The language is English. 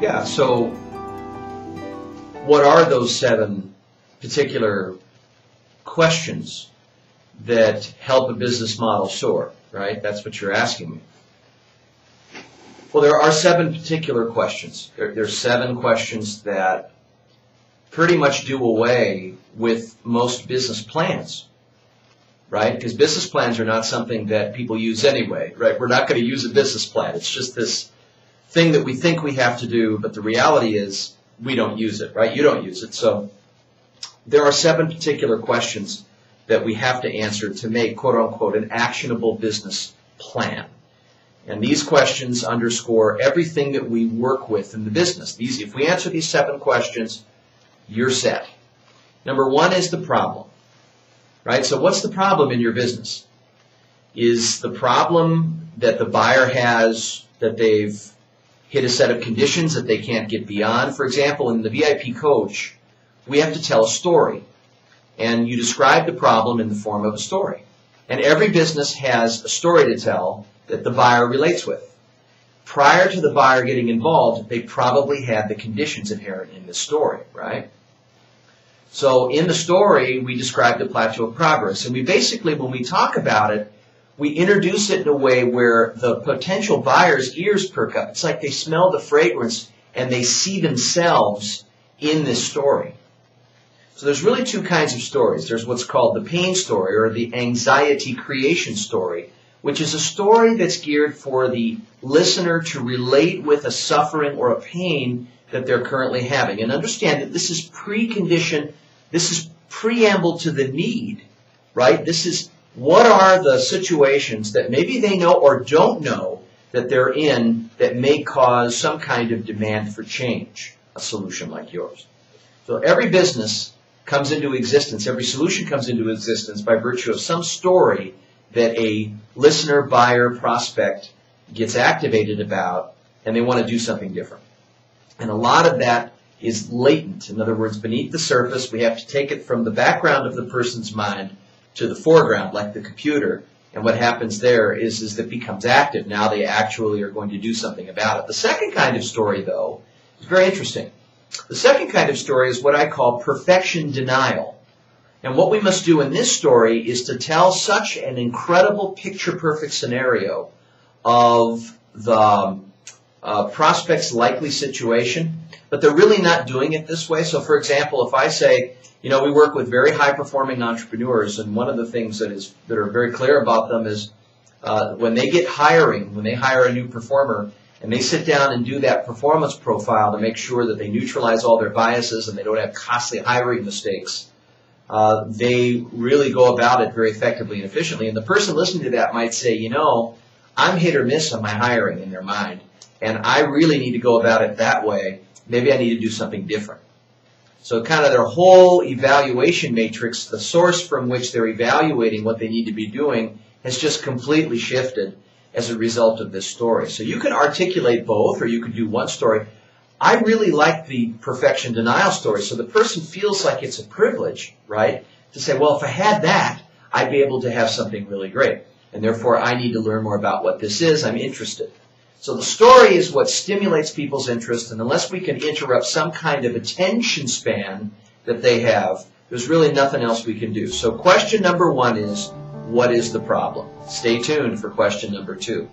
Yeah, so what are those 7 particular questions that help a business model soar, right? That's what you're asking me. Well, there are 7 particular questions. There's 7 questions that pretty much do away with most business plans, right? Because business plans are not something that people use anyway, right? We're not going to use a business plan. It's just this thing that we think we have to do, but the reality is we don't use it, right? You don't use it. So there are 7 particular questions that we have to answer to make, quote unquote, an actionable business plan. And these questions underscore everything that we work with in the business. If we answer these 7 questions, you're set. Number 1 is the problem, right? So what's the problem in your business? Is the problem that the buyer has that they've hit a set of conditions that they can't get beyond? For example, in the VIP coach, we have to tell a story. And you describe the problem in the form of a story. And every business has a story to tell that the buyer relates with. Prior to the buyer getting involved, they probably had the conditions inherent in the story, right? So in the story, we describe the plateau of progress. And we basically, when we talk about it, we introduce it in a way where the potential buyer's ears perk up. It's like they smell the fragrance and they see themselves in this story. So there's really 2 kinds of stories. There's what's called the pain story or the anxiety creation story, which is a story that's geared for the listener to relate with a suffering or a pain that they're currently having. And understand that this is precondition, this is preamble to the need, right? This is what are the situations that maybe they know or don't know that they're in that may cause some kind of demand for change, a solution like yours. So every business comes into existence, every solution comes into existence by virtue of some story that a listener, buyer, prospect gets activated about, and they want to do something different. And a lot of that is latent. In other words, beneath the surface, we have to take it from the background of the person's mind to the foreground, like the computer. And what happens there is it becomes active. Now they actually are going to do something about it. The second kind of story, though, is very interesting. The second kind of story is what I call perfection denial. And what we must do in this story is to tell such an incredible picture-perfect scenario of the prospect's likely situation, but they're really not doing it this way. So, for example, if I say, you know, we work with very high-performing entrepreneurs, and one of the things that are very clear about them is when they hire a new performer, and they sit down and do that performance profile to make sure that they neutralize all their biases and they don't have costly hiring mistakes, they really go about it very effectively and efficiently. And the person listening to that might say, you know, I'm hit or miss on my hiring in their mind, and I really need to go about it that way. Maybe I need to do something different. So kind of their whole evaluation matrix, the source from which they're evaluating what they need to be doing, has just completely shifted as a result of this story. So you can articulate both, or you can do one story. I really like the perfection denial story, so the person feels like it's a privilege, right, to say, well, if I had that, I'd be able to have something really great, and therefore I need to learn more about what this is. I'm interested. So the story is what stimulates people's interest, and unless we can interrupt some kind of attention span that they have, there's really nothing else we can do. So question number 1 is, what is the problem? Stay tuned for question number 2.